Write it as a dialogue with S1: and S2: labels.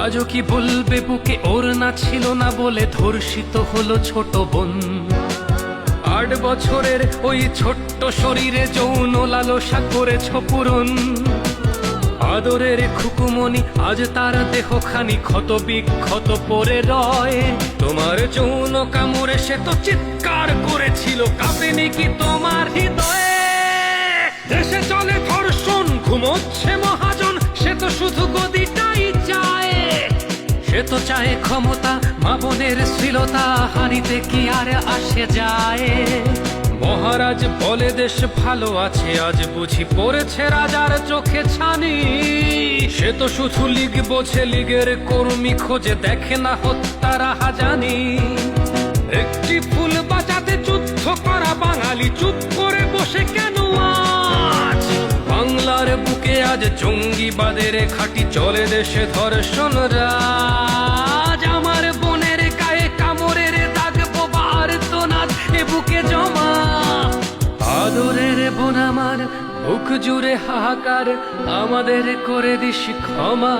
S1: আজও কি বলবে বুকে ওর না ছিল না বলে ধর্ষিত হলো ছোট বোন। 8 বছরের ওই ছোট্ট শরীরে যৌন লালসা করেছ পূরণ। আদরের খুকুমনি আজ তার দেহখানি ক্ষত বিক্ষত পড়ে রয়। তোমার যৌন কামড়ে সে তো চিৎকার করেছিল, কাঁপেনি কি তোমার হৃদয়ে? দেশে চলে ধর্ষণ, ঘুমোচ্ছে মহাজন, সে তো শুধু গদিটাই চায়। সে তো চায় ক্ষমতা, মা বোনের শ্লীলতা হানিতে কি আর আসে যায়? মহারাজ বলে দেশ ভালো আছে, আজ বুঝি পড়েছে রাজার চোখে ছানি। সে তো শুধু লীগ বোঝে, লীগের কর্মী খোঁজে, দেখে না হত্যার হাজানি। একটি ফুল বাঁচাতে যুদ্ধ করা বাঙালি চুপ করে বসে কেন আজ? বাংলার বুকে আজ জঙ্গিবাদের খাঁটি চলে, দেশে ধর্ষণ রাজ। আমার বোনের গায়ে কামড়ের দাগ, বোবার তো নাচ এ বুকে জমা। আদরের বোন আমার, বুক জুড়ে হাহাকার, আমাদের করে দিস ক্ষমা।